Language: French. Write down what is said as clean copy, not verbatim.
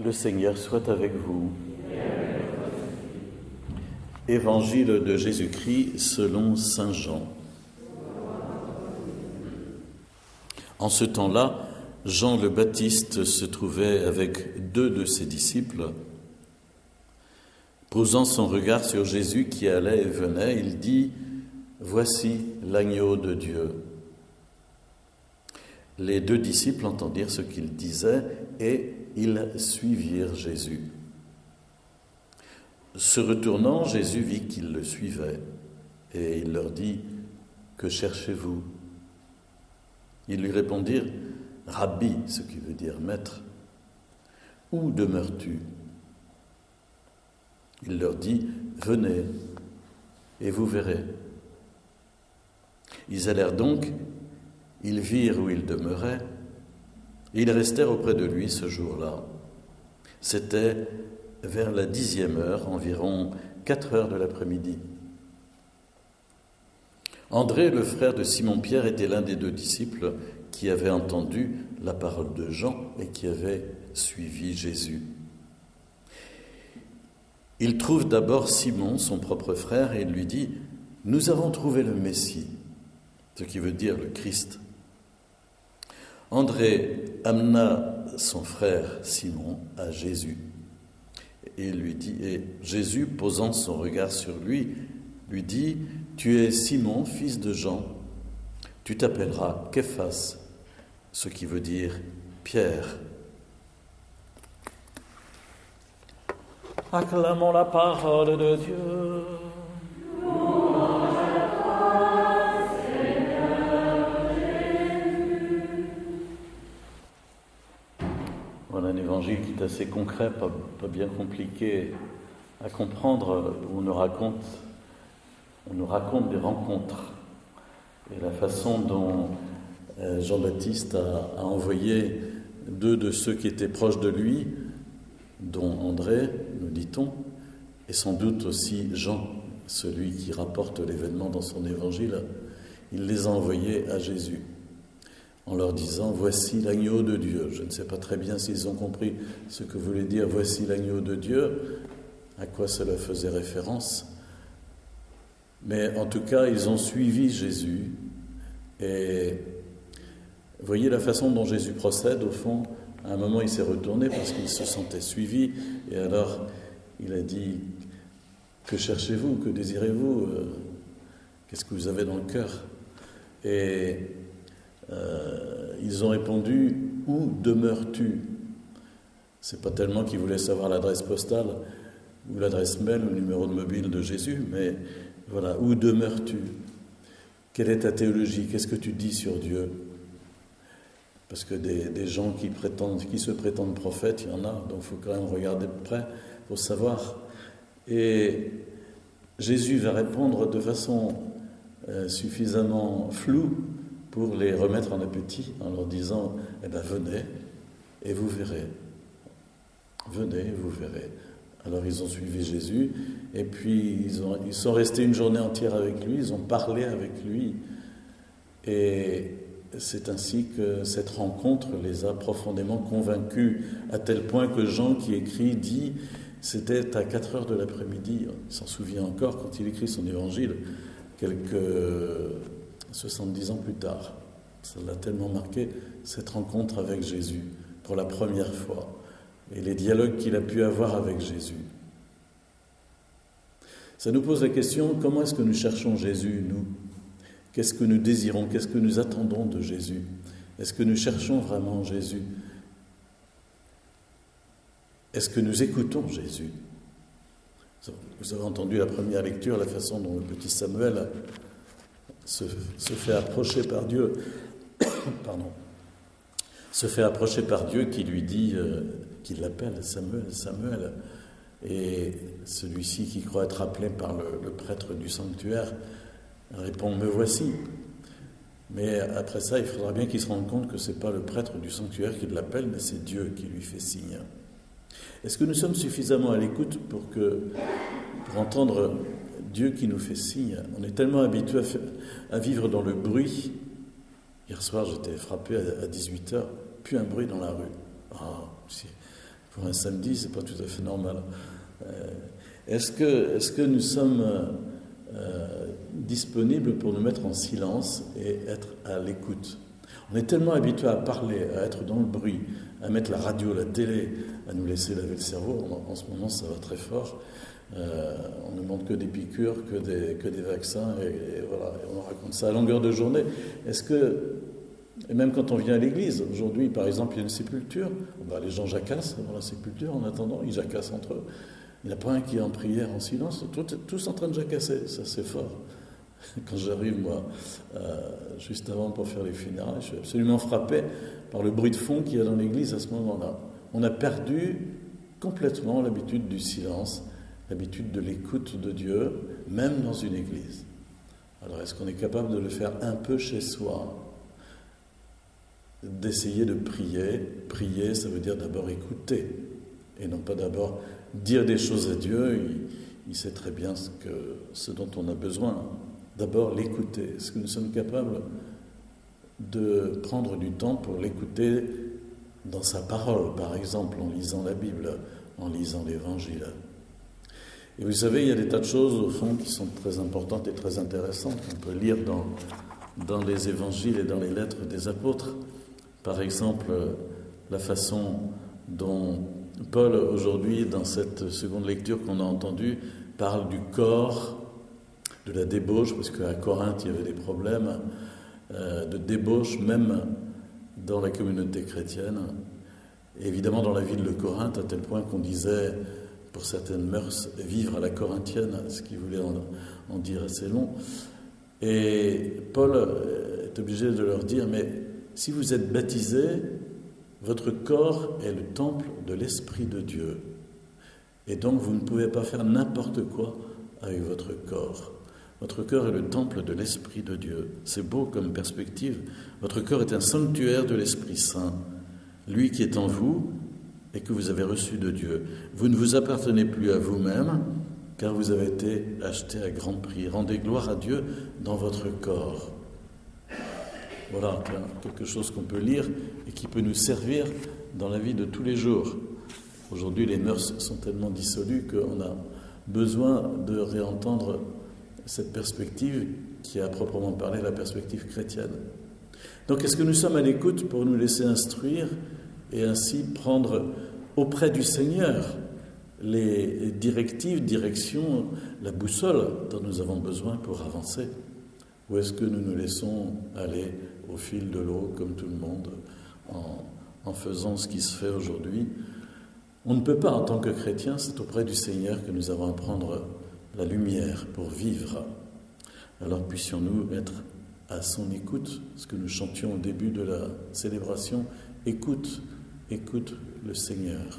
Le Seigneur soit avec vous. Évangile de Jésus-Christ selon saint Jean. En ce temps-là, Jean le Baptiste se trouvait avec 2 de ses disciples. Posant son regard sur Jésus qui allait et venait, il dit « Voici l'agneau de Dieu ». Les 2 disciples entendirent ce qu'il disait et ils suivirent Jésus. Se retournant, Jésus vit qu'ils le suivaient et il leur dit « Que cherchez-vous » Ils lui répondirent « Rabbi », ce qui veut dire maître, « où demeures-tu » Il leur dit « Venez et vous verrez ». Ils allèrent donc, ils virent où il demeurait, et ils restèrent auprès de lui ce jour-là. C'était vers la 10e heure, environ 4 heures de l'après-midi. André, le frère de Simon-Pierre, était l'un des 2 disciples qui avaient entendu la parole de Jean et qui avaient suivi Jésus. Il trouve d'abord Simon, son propre frère, et il lui dit « Nous avons trouvé le Messie », ce qui veut dire le Christ. André amena son frère Simon à Jésus et lui dit, et Jésus, posant son regard sur lui, lui dit « Tu es Simon, fils de Jean, tu t'appelleras Képhas », ce qui veut dire Pierre. Acclamons la parole de Dieu. Voilà un évangile qui est assez concret, pas bien compliqué à comprendre, où on nous raconte des rencontres. Et la façon dont Jean-Baptiste a envoyé 2 de ceux qui étaient proches de lui, dont André, nous dit-on, et sans doute aussi Jean, celui qui rapporte l'événement dans son évangile, il les a envoyés à Jésus, en leur disant « Voici l'agneau de Dieu ». Je ne sais pas très bien s'ils ont compris ce que voulait dire « Voici l'agneau de Dieu », à quoi cela faisait référence. Mais en tout cas, ils ont suivi Jésus. Et vous voyez la façon dont Jésus procède, au fond. À un moment, il s'est retourné parce qu'il se sentait suivi. Et alors, il a dit « Que cherchez-vous? Que désirez-vous? Qu'est-ce que vous avez dans le cœur ?» Et ils ont répondu « Où demeures-tu » C'est pas tellement qu'ils voulaient savoir l'adresse postale ou l'adresse mail ou le numéro de mobile de Jésus, mais voilà, où demeures-tu? Quelle est ta théologie? Qu'est-ce que tu dis sur Dieu? Parce que des gens qui se prétendent prophètes, il y en a, donc il faut quand même regarder de près pour savoir. Et Jésus va répondre de façon suffisamment floue pour les remettre en appétit, en leur disant « Eh bien, venez et vous verrez. Venez et vous verrez. » Alors ils ont suivi Jésus, et puis ils sont restés une journée entière avec lui, ils ont parlé avec lui, et c'est ainsi que cette rencontre les a profondément convaincus, à tel point que Jean qui écrit dit, c'était à 4 heures de l'après-midi, il s'en souvient encore quand il écrit son évangile, quelques 70 ans plus tard. Ça l'a tellement marqué, cette rencontre avec Jésus, pour la première fois, et les dialogues qu'il a pu avoir avec Jésus. Ça nous pose la question, comment est-ce que nous cherchons Jésus, nous ? Qu'est-ce que nous désirons? Qu'est-ce que nous attendons de Jésus? Est-ce que nous cherchons vraiment Jésus? Est-ce que nous écoutons Jésus? Vous avez entendu la première lecture, la façon dont le petit Samuel se fait approcher par Dieu, se fait approcher par Dieu qui lui dit, qu'il l'appelle Samuel, Samuel. Et celui-ci qui croit être appelé par le prêtre du sanctuaire répond « Me voici ». Mais après ça, il faudra bien qu'il se rende compte que ce n'est pas le prêtre du sanctuaire qui l'appelle, mais c'est Dieu qui lui fait signe. Est-ce que nous sommes suffisamment à l'écoute pour entendre Dieu qui nous fait signe? On est tellement habitué à vivre dans le bruit. Hier soir, j'étais frappé à 18h, plus un bruit dans la rue. Pour un samedi, c'est pas tout à fait normal. Est-ce que nous sommes disponibles pour nous mettre en silence et être à l'écoute? On est tellement habitué à parler, à être dans le bruit, à mettre la radio, la télé, à nous laisser laver le cerveau. En ce moment, ça va très fort. On ne demande que des piqûres, que des vaccins, et voilà, et on raconte ça à longueur de journée. Et même quand on vient à l'église, aujourd'hui, par exemple, il y a une sépulture, les gens jacassent avant la sépulture, en attendant, ils jacassent entre eux. Il n'y en a pas un qui est en prière, en silence, tous en train de jacasser, ça c'est fort. Quand j'arrive, moi, juste avant pour faire les funérailles, je suis absolument frappé par le bruit de fond qu'il y a dans l'église à ce moment-là. On a perdu complètement l'habitude du silence, l'habitude de l'écoute de Dieu, même dans une église. Alors, est-ce qu'on est capable de le faire un peu chez soi? D'essayer de prier. Prier, ça veut dire d'abord écouter, et non pas d'abord dire des choses à Dieu. Il sait très bien ce dont on a besoin. D'abord l'écouter. Est-ce que nous sommes capables de prendre du temps pour l'écouter dans sa parole, par exemple en lisant la Bible, en lisant l'Évangile? Et vous savez, il y a des tas de choses au fond qui sont très importantes et très intéressantes qu'on peut lire dans les Évangiles et dans les lettres des apôtres. Par exemple, la façon dont Paul, aujourd'hui, dans cette seconde lecture qu'on a entendue, parle du corps, de la débauche, parce qu'à Corinthe, il y avait des problèmes de débauche, même dans la communauté chrétienne. Et évidemment, dans la ville de Corinthe, à tel point qu'on disait, pour certaines mœurs, vivre à la corinthienne, ce qui voulait en dire assez long. Et Paul est obligé de leur dire, mais si vous êtes baptisés, votre corps est le temple de l'Esprit de Dieu. Et donc, vous ne pouvez pas faire n'importe quoi avec votre corps. Votre corps est le temple de l'Esprit de Dieu. C'est beau comme perspective. Votre corps est un sanctuaire de l'Esprit Saint, lui qui est en vous et que vous avez reçu de Dieu. Vous ne vous appartenez plus à vous-même, car vous avez été acheté à grand prix. Rendez gloire à Dieu dans votre corps. Voilà quelque chose qu'on peut lire et qui peut nous servir dans la vie de tous les jours. Aujourd'hui, les mœurs sont tellement dissolues qu'on a besoin de réentendre cette perspective qui est à proprement parler la perspective chrétienne. Donc, est-ce que nous sommes à l'écoute pour nous laisser instruire et ainsi prendre auprès du Seigneur les directives, directions, la boussole dont nous avons besoin pour avancer? Ou est-ce que nous nous laissons aller au fil de l'eau, comme tout le monde, en faisant ce qui se fait aujourd'hui? On ne peut pas, en tant que chrétien, c'est auprès du Seigneur que nous avons à prendre la lumière pour vivre. Alors puissions-nous être à son écoute, ce que nous chantions au début de la célébration, écoute le Seigneur.